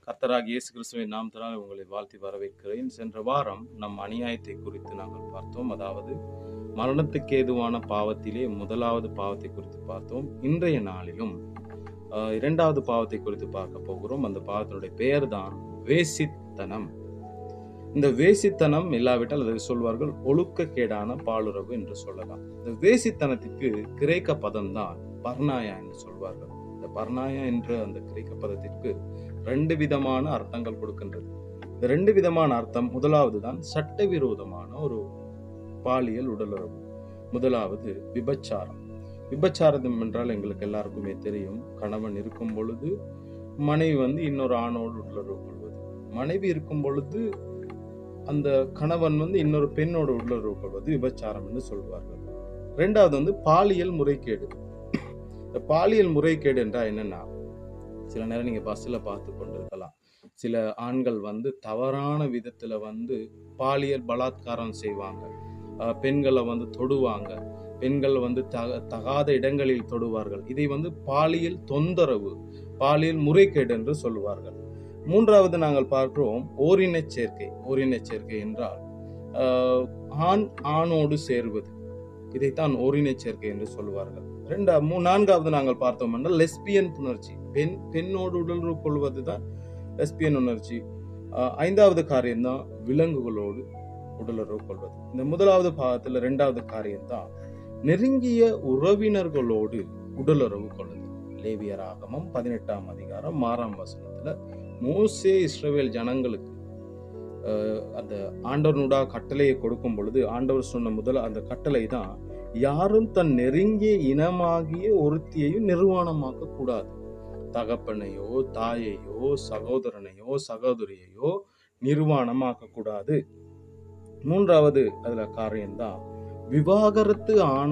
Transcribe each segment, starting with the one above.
கர்த்தராகிய இயேசு கிறிஸ்துவின் நாமத்தினால் உங்களை வாழ்த்தி வரவேற்கிறேன். சென்ற வாரம் நம் அநியாயத்தை குறித்து நாங்கள் பார்த்தோம். அதாவது மரணத்துக்கு ஏதுவான பாவத்திலே முதலாவது பாவத்தை குறித்து பார்த்தோம். இன்றைய நாளிலும் இரண்டாவது பாவத்தை குறித்து பார்க்க போகிறோம். அந்த பாவத்தினுடைய பெயர் தான் வேசித்தனம். இந்த வேசித்தனம் இல்லாவிட்டால் அதை சொல்வார்கள் ஒழுக்கக்கேடான பாலுறவு என்று சொல்லலாம். இந்த வேசித்தனத்திற்கு கிரேக்க பதம் தான் பர்னாயா என்று சொல்வார்கள். இந்த பர்னாயா என்ற அந்த கிரேக்க பதத்திற்கு 2 விதமான அர்த்தங்கள் கொடுக்கின்றது. இந்த 2 விதமான அர்த்தம், முதலாவது தான் சட்டவிரோதமான ஒரு பாலியல் உடலுறவு. முதலாவது விபச்சாரம். விபச்சாரம் என்றால் எங்களுக்கு எல்லாருக்குமே தெரியும். கணவன் இருக்கும் பொழுது மனைவி இன்னொரு ஆணோடு உடலுறவு கொள்வது, மனைவி இருக்கும் பொழுது அந்த கணவன் இன்னொரு பெண்ணோடு உடலுறவு கொள்வது விபச்சாரம் என்று சொல்வார்கள். இரண்டாவது பாலியல் முறைகேடு. இந்த பாலியல் முறைகேடு என்றால் என்னன்னா, சில நேரம் நீங்க பஸ்ல பார்த்து கொண்டிருக்கலாம், சில ஆண்கள் தவறான விதத்துல பாலியல் பலாத்காரம் செய்வாங்க, பெண்களை தொடுவாங்க, பெண்கள் தகாத இடங்களில் தொடுவார்கள். இதை பாலியல் தொந்தரவு, பாலியல் முறைகேடு என்று சொல்லுவார்கள். மூன்றாவது நாங்கள் பார்க்கிறோம் ஓரினச் சேர்க்கை. ஓரினச் சேர்க்கை என்றால் ஆண் ஆணோடு சேர்வது, இதைத்தான் ஓரினச் சேர்க்கை என்று சொல்லுவார்கள். நான்காவது நாங்கள் பார்த்தோம் என்றால் லெஸ்பியன் உணர்ச்சி, பெண் பெண்ணோடு உடலுறவு கொள்வது தான் லெஸ்பியன் உணர்ச்சி. ஐந்தாவது காரியம் தான் விலங்குகளோடு உடலுறவு கொள்வது. இந்த முதலாவது பாகத்துல இரண்டாவது காரியம் தான் நெருங்கிய உறவினர்களோடு உடலுறவு கொள்வது. லேவியராகமம் 18ஆம் அதிகாரம் 6ஆம் வசனத்துல மோசே இஸ்ரவேல் ஜனங்களுக்கு அந்த ஆண்டவனுடைய கட்டளையை கொடுக்கும் பொழுது ஆண்டவர் சொன்ன அந்த கட்டளை தான், யாரும் தன் நெருங்கிய இனமாகிய ஒருத்தியையும் நிர்வாணமாக்க கூடாது. தகப்பனையோ தாயையோ சகோதரனையோ சகோதரியையோ நிர்வாணமாக்க கூடாது. மூன்றாவது அதுல காரியம்தான் விவாகரத்து ஆன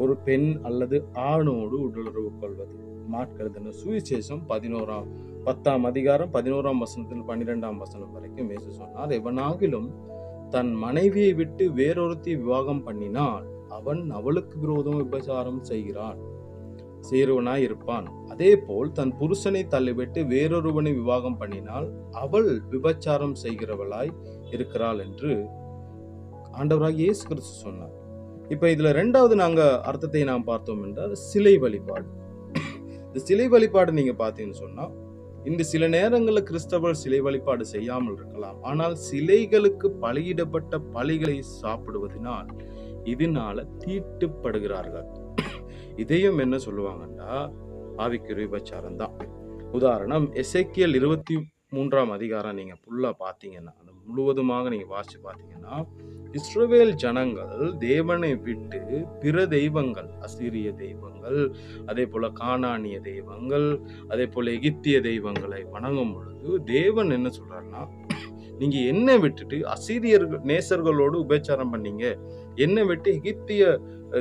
ஒரு பெண் அல்லது ஆணோடு உடலுறவு கொள்வது. மாட்கெழுதின சுவிசேஷம் 10ஆம் அதிகாரம் 11ஆம் வசனத்தில் 12ஆம் வசனம் வரைக்கும் இயேசு சொன்னார், எவனாகிலும் தன் மனைவியை விட்டு வேறொருத்தி விவாகம் பண்ணினால் அவன் அவளுக்கு விரோதம் விபச்சாரம் செய்கிறவனாய் இருப்பான். அதே போல் தன் புருஷனை தள்ளிவிட்டு வேறொருவனை விவாகம் பண்ணினால் அவள் விபச்சாரம் செய்கிறவளாய் இருக்கிறாள் என்று ஆண்டவராகிய இயேசு கிறிஸ்து சொன்னார். இப்ப இதுல இரண்டாவது நாங்க அர்த்தத்தை நாம் பார்த்தோம் என்றால் சிலை வழிபாடு. இந்த சிலை வழிபாடு நீங்க பாத்தீங்கன்னு சொன்னா, இந்த சில நேரங்களில் கிறிஸ்தவர் சிலை வழிபாடு செய்யாமல் இருக்கலாம். ஆனால் சிலைகளுக்கு பலியிடப்பட்ட பலிகளை சாப்பிடுவதனால் இதனால தீட்டுப்படுகிறார்கள். இதையும் என்ன சொல்லுவாங்கன்னா ஆவிக்குரிய விபச்சாரம் தான். உதாரணம், எசேக்கியேல் 23ஆம் அதிகாரம் நீங்க ஃபுல்லா பாத்தீங்கன்னா, அந்த முழுவதுமாக நீங்க வாசிச்சு பாத்தீங்கன்னா, இஸ்ரவேல் ஜனங்கள் தேவனை விட்டு பிற தெய்வங்கள், அசீரிய தெய்வங்கள், அதே போல கானானிய தெய்வங்கள், அதே போல எகிப்திய தெய்வங்களை வணங்கும் பொழுது தேவன் என்ன சொல்றாருன்னா, நீங்க என்ன விட்டுட்டு அசீரியர்கள் நேசர்களோடு விபச்சாரம் பண்ணீங்க, என்ன விட்டு எகிப்திய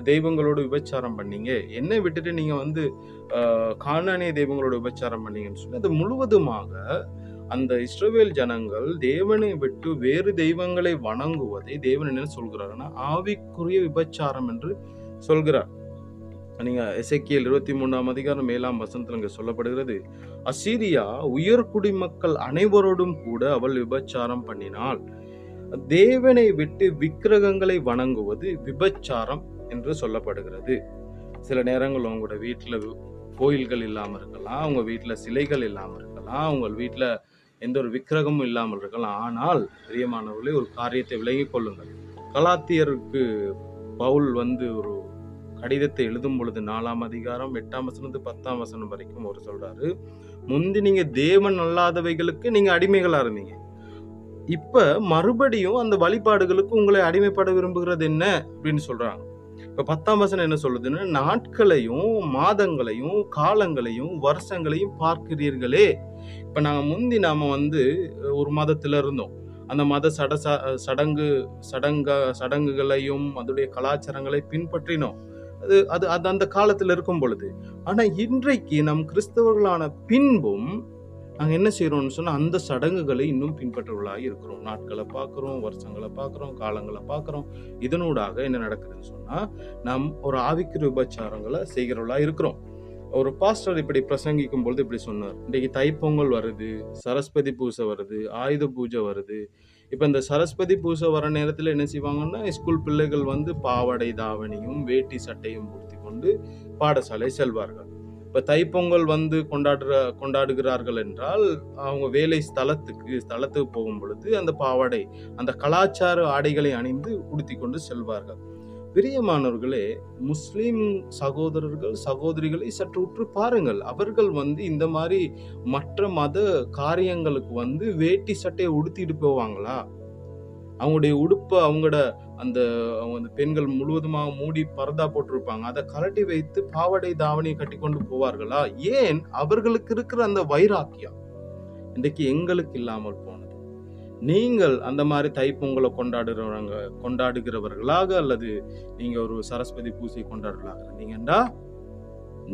தெய்வங்களோடு விபச்சாரம் பண்ணீங்க, என்ன விட்டுட்டு நீங்க கானானிய தெய்வங்களோடு விபச்சாரம் பண்ணீங்கன்னு சொல்லி அது முழுவதுமாக அந்த இஸ்ரவேல் ஜனங்கள் தேவனை விட்டு வேறு தெய்வங்களை வணங்குவதை தேவன் என்ன சொல்கிறாருன்னா ஆவிக்குரிய விபச்சாரம் என்று சொல்கிறார். நீங்க எசேக்கியேல் 23ஆம் அதிகாரம் 7ஆம் வசனத்துல இங்க சொல்லப்படுகிறது, அசீரியா உயர் குடிமக்கள் அனைவரோடும் கூட அவள் விபச்சாரம் பண்ணினாள். தேவனை விட்டு விக்கிரகங்களை வணங்குவது விபச்சாரம் என்று சொல்லப்படுகிறது. சில நேரங்கள் உங்களோட வீட்டுல கோயில்கள் இல்லாம இருக்கலாம், உங்க வீட்டுல சிலைகள் இல்லாம இருக்கலாம், உங்க வீட்டுல எந்த ஒரு விக்கிரகமும் இல்லாமல் இருக்கலாம். ஆனால் பிரியமானவர்களே, ஒரு காரியத்தை விளங்கிக் கொள்ளுங்கள். கலாத்தியருக்கு பவுல் ஒரு கடிதத்தை எழுதும் பொழுது 4ஆம் அதிகாரம் 8ஆம் வசனத்து 10ஆம் வசனம் வரைக்கும் அவர் சொல்றாரு, முந்தி நீங்க தேவன் அல்லாதவைகளுக்கு நீங்க அடிமைகளா இருந்தீங்க, இப்ப மறுபடியும் அந்த வழிபாடுகளுக்கு உங்களை அடிமைப்பட விரும்புகிறது என்ன அப்படின்னு சொல்றாங்க. இப்ப 10ஆம் வசனம் என்ன சொல்லுதுன்னா, நாட்களையும் மாதங்களையும் காலங்களையும் வருஷங்களையும் பார்க்கிறீர்களே. இப்ப நாம ஒரு மதத்துல இருந்தோம், அந்த மத சடங்குகளையும் அதோடைய கலாச்சாரங்களை பின்பற்றினோம். அது அந்த காலத்துல இருக்கும் பொழுது. ஆனா இன்றைக்கு நம் கிறிஸ்தவர்களான பின்பும் நாங்க என்ன செய்யறோம்னு சொன்னா அந்த சடங்குகளை இன்னும் பின்பற்றுவர்களாக இருக்கிறோம். நாட்களை பார்க்கிறோம், வருஷங்களை பார்க்கிறோம், காலங்களை பார்க்கிறோம். இதனூடாக என்ன நடக்குதுன்னு சொன்னா நாம் ஒரு ஆவிக்குரிய விபச்சாரங்களை செய்கிறவர்களா இருக்கிறோம். ஒரு பாஸ்டர் இப்படி பிரசங்கிக்கும் பொழுது இப்படி சொன்னார், இன்னைக்கு தைப்பொங்கல் வருது, சரஸ்வதி பூஜை வருது, ஆயுத பூஜை வருது. இப்ப இந்த சரஸ்வதி பூஜை வர நேரத்துல என்ன செய்வாங்கன்னா, ஸ்கூல் பிள்ளைகள் வந்து பாவாடை தாவணியும் வேட்டி சட்டையும் உடுத்தி கொண்டு பாடசாலை செல்வார்கள். இப்ப தைப்பொங்கல் வந்து கொண்டாடுகிறார்கள் என்றால், அவங்க வேலை ஸ்தலத்துக்கு போகும் பொழுது அந்த பாவாடை, அந்த கலாச்சார ஆடைகளை அணிந்து உடுத்தி கொண்டு செல்வார்கள். பிரியமானவர்களே, முஸ்லிம் சகோதரர்கள் சகோதரிகளை சற்று உற்று பாருங்கள். அவர்கள் வந்து இந்த மாதிரி மற்ற மத காரியங்களுக்கு வந்து வேட்டி சட்டையை உடுத்திட்டு போவாங்களா? அவங்களுடைய உடுப்ப அவங்க பெண்கள் முழுவதுமாக மூடி பரதா போட்டிருப்பாங்க. அதை கழட்டி வைத்து பாவாடை தாவணியை கட்டி கொண்டு போவார்களா? ஏன்? அவர்களுக்கு இருக்கிற அந்த வைராக்கியம் இன்றைக்கு எங்களுக்கு இல்லாமல் போனது. நீங்கள் அந்த மாதிரி தைப்பொங்கலை கொண்டாடுகிறவர்களாக அல்லது நீங்க ஒரு சரஸ்வதி பூஜை கொண்டாடுறவர்களாக இருந்தீங்கன்னா,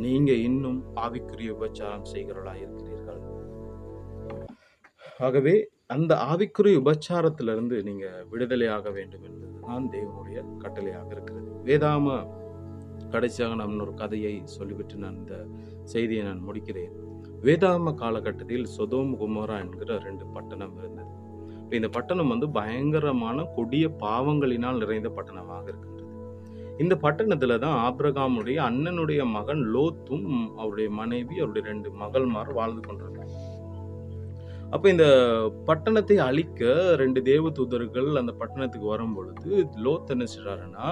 நீங்க இன்னும் ஆவிக்குரிய உபச்சாரம் செய்கிறவர்களாக இருக்கிறீர்கள். ஆகவே அந்த ஆவிக்குரிய உபச்சாரத்திலிருந்து நீங்க விடுதலையாக வேண்டும் என்பதுதான் தேவனுடைய கட்டளையாக இருக்கிறது. வேதாம கடைசியாக நான் ஒரு கதையை சொல்லிவிட்டு நான் இந்த செய்தியை நான் முடிக்கிறேன். வேதாம காலகட்டத்தில் சொதோம் குமோரா என்கிற 2 பட்டணம் இருந்தது. இந்த பட்டணம் வந்து பயங்கரமான கொடிய பாவங்களினால் நிறைந்த பட்டணமாக இருக்கின்றது. இந்த பட்டணத்துல தான் ஆபிரகாமுடைய அண்ணனுடைய மகன் லோத்தும் அவருடைய மனைவி அவருடைய 2 மகள்மார் வாழ்ந்து கொண்டிருந்தாங்க. அப்ப இந்த பட்டணத்தை அழிக்க 2 தேவ தூதர்கள் அந்த பட்டணத்துக்கு வரும் பொழுது லோத் என்ன செய்றாருன்னா,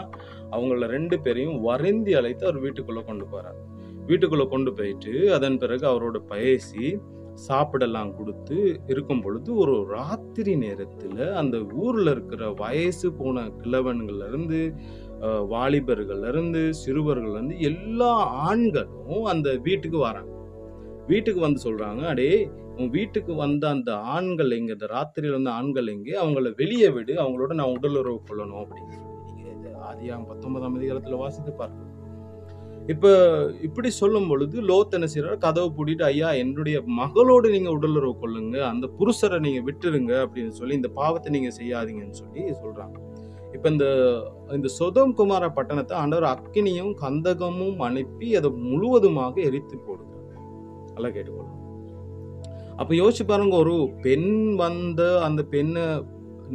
அவங்கள 2 பேரையும் வருந்தி அழைத்து அவர் வீட்டுக்குள்ள கொண்டு போறார். வீட்டுக்குள்ள கொண்டு போயிட்டு அதன் பிறகு அவரோட பேசி சாப்பிடலாம் கொடுத்து இருக்கும் பொழுது, ஒரு ராத்திரி நேரத்துல அந்த ஊர்ல இருக்கிற வயசு போன கிழவன்கள்ல இருந்து வாலிபர்கள்ல இருந்து சிறுவர்கள் இருந்து எல்லா ஆண்களும் அந்த வீட்டுக்கு வராங்க. வீட்டுக்கு வந்து சொல்றாங்க, அடே உன் வீட்டுக்கு வந்த அந்த ஆண்கள் எங்க, இந்த ராத்திரியில வந்த ஆண்கள் எங்கே, அவங்கள வெளியே விடு, அவங்களோட நான் உடல் உறவு கொள்ளணும் அப்படின்னு சொல்லி நீங்க ஆதியாகமம் 19ஆம் அதிகாரத்துல வாசித்து பார்க்கணும். இப்ப இப்படி சொல்லும் பொழுது லோத் என்ன செய்யறாரு, கதவை பூட்டிட்டு, ஐயா என்னுடைய மகளோடு நீங்க உடலுறவு கொள்ளுங்க, அந்த புருஷரை நீங்க விட்டுருங்க அப்படின்னு சொல்லி, இந்த பாவத்தை நீங்க செய்யாதீங்கன்னு சொல்லி சொல்றாங்க. இப்ப இந்த சொதோம் குமார பட்டணத்தை ஆண்டவர் அக்கினியும் கந்தகமும் அனுப்பி அதை முழுவதுமாக எரித்து போடுங்க. நல்லா கேட்டுக்கொள்ளும். அப்ப யோசிச்சு பாருங்க, ஒரு பெண் வந்த அந்த பெண்ணை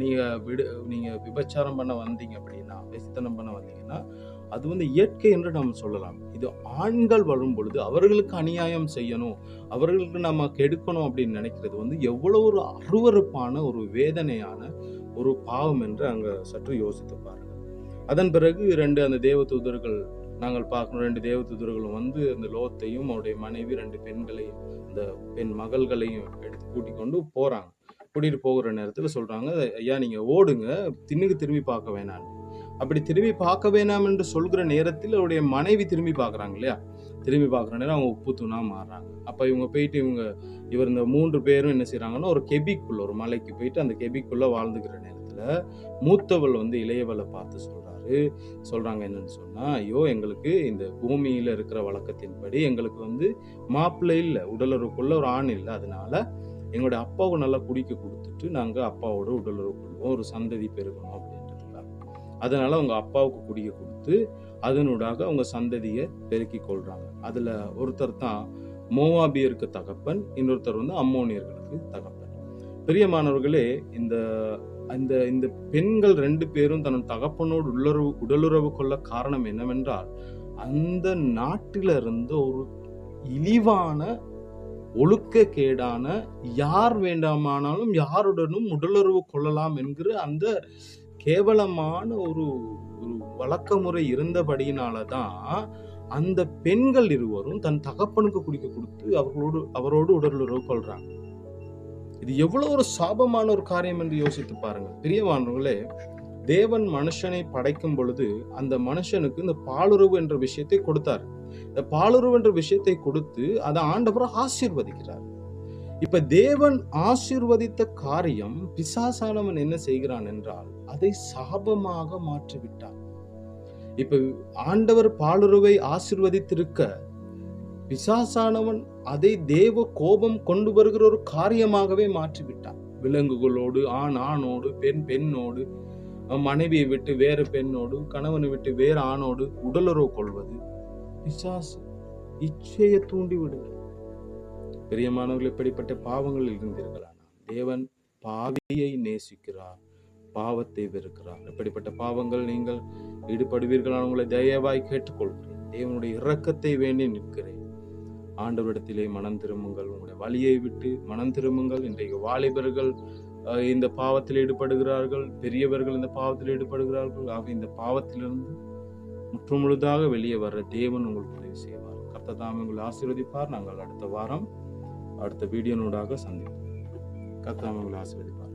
நீங்க விபச்சாரம் பண்ண வந்தீங்க அப்படின்னா, வேசித்தனம் பண்ண வந்தீங்கன்னா, அது வந்து இயற்கை என்று நாம் சொல்லலாம். இது ஆண்கள் வரும் பொழுது அவர்களுக்கு அநியாயம் செய்யணும், அவர்களுக்கு நம்ம கெடுக்கணும் அப்படின்னு நினைக்கிறது வந்து எவ்வளவு ஒரு அருவருப்பான ஒரு வேதனையான ஒரு பாவம் என்று அங்க சற்று யோசித்து பாருங்க. அதன் பிறகு 2 அந்த தேவ தூதர்கள் நாங்கள் பார்க்கணும், 2 தேவ தூதர்களும் வந்து அந்த லோத்தையும் அவருடைய மனைவி 2 பெண்களையும் அந்த பெண் மகள்களையும் எடுத்து கூட்டிக் கொண்டு போறாங்க. கூட்டிட்டு போகிற நேரத்துல சொல்றாங்க, ஐயா நீங்க ஓடுங்க, திண்ணுக்கு திரும்பி பார்க்க வேணாம். அப்படி திரும்பி பார்க்க வேணாம் என்று சொல்கிற நேரத்தில் அவருடைய மனைவி திரும்பி பார்க்கறாங்க இல்லையா, திரும்பி பார்க்குற நேரம் அவங்க உப்பு தூணா மாறுறாங்க. அப்ப இவங்க போயிட்டு இவர் இந்த 3 பேரும் என்ன செய்யறாங்கன்னா, ஒரு கெபிக்குள்ள, ஒரு மலைக்கு போயிட்டு அந்த கெபிக்குள்ள வாழ்ந்துக்கிற நேரத்துல மூத்தவள் வந்து இளையவளை பார்த்து சொல்றாங்க என்னன்னு சொன்னா, ஐயோ எங்களுக்கு இந்த பூமியில இருக்கிற வழக்கத்தின்படி எங்களுக்கு வந்து மாப்பிள்ளை இல்லை, உடலுறவுக்குள்ள ஒரு ஆண் இல்லை, அதனால எங்களுடைய அப்பாவை நல்லா குடிக்க கொடுத்துட்டு நாங்க அப்பாவோட உடலுறவு கொள்வோம், ஒரு சந்ததி பெருகணும் அப்படின்றதுக்காக. அதனால அவங்க அப்பாவுக்கு குடிக்க கொடுத்து அதனூடாக அவங்க சந்ததியை பெருக்கி கொள்றாங்க. அதுல ஒருத்தர் தான் மோவாபியருக்கு தகப்பன், இன்னொருத்தர் வந்து அம்மோனியர்களுக்கு தகப்பன். பிரியமானவர்களே, இந்த இந்த பெண்கள் 2 பேரும் தன் தகப்பனோடு உடலுறவு கொள்ள காரணம் என்னவென்றால், அந்த நாட்டில இருந்த ஒரு இழிவான ஒழுக்கக்கேடான, யார் வேண்டாமானாலும் யாருடனும் உடலுறவு கொள்ளலாம் என்கிற அந்த கேவலமான ஒரு வழக்கமுறை இருந்தபடியினாலதான் அந்த பெண்கள் இருவரும் தன் தகப்பனுக்கு குடிக்க கொடுத்து அவரோடு உடலுறவு கொள்றாங்க. இது எவ்வளவு ஒரு சாபமான ஒரு காரியம் என்று யோசித்து பாருங்கள். பிரியமானவர்களே, தேவன் மனுஷனை படைக்கும் பொழுது அந்த மனுஷனுக்கு இந்த பாலுறவு என்ற விஷயத்தை கொடுத்தார். இந்த பாலுறவு என்ற விஷயத்தை கொடுத்து அதை ஆண்டவர் ஆசீர்வதிக்கிறார். இப்ப தேவன் ஆசீர்வதித்த காரியம் பிசாசானவன் என்ன செய்கிறான் என்றால் அதை சாபமாக மாற்றிவிட்டான். இப்ப ஆண்டவர் பாலுறவை ஆசீர்வதித்திருக்க பிசாசானவன் அதை தேவ கோபம் கொண்டு வருகிற ஒரு காரியமாகவே மாற்றிவிட்டான். விலங்குகளோடு, ஆணோடு, பெண்ணோடு, மனைவியை விட்டு வேறு பெண்ணோடு, கணவனை விட்டு வேறு ஆணோடு உடலுறவு கொள்வது பிசாசு. இச்சையை தூண்டி விடுங்கள். பிரியமானவர்கள், எப்படிப்பட்ட பாவங்கள் இருந்தீர்களானால் தேவன் பாவியை நேசிக்கிறார், பாவத்தை வெறுக்கிறார். எப்படிப்பட்ட பாவங்கள் நீங்கள் ஈடுபடுவீர்களான உங்களை தயவாய் கேட்டுக்கொள்கிறேன். தேவனுடைய இரக்கத்தை வேண்டி நிற்கிறேன். ஆண்டவரிடத்திலே மனம் திரும்புங்கள், உங்களுடைய வழியை விட்டு மனம் திரும்புங்கள். இன்றைக்கு வாலிபர்கள் இந்த பாவத்தில் ஈடுபடுகிறார்கள், பெரியவர்கள் இந்த பாவத்தில் ஈடுபடுகிறார்கள். ஆக இந்த பாவத்திலிருந்து முற்றுமுழுதாக வெளியே வர தேவன் உங்களுக்கு உதவி செய்வார். கர்த்தர் தாமே உங்களை ஆசீர்வதிப்பார். நாங்கள் அடுத்த வாரம் அடுத்த வீடியோனூடாக சந்திப்போம். கர்த்தர் தாமே உங்களை ஆசீர்வதிப்பார்.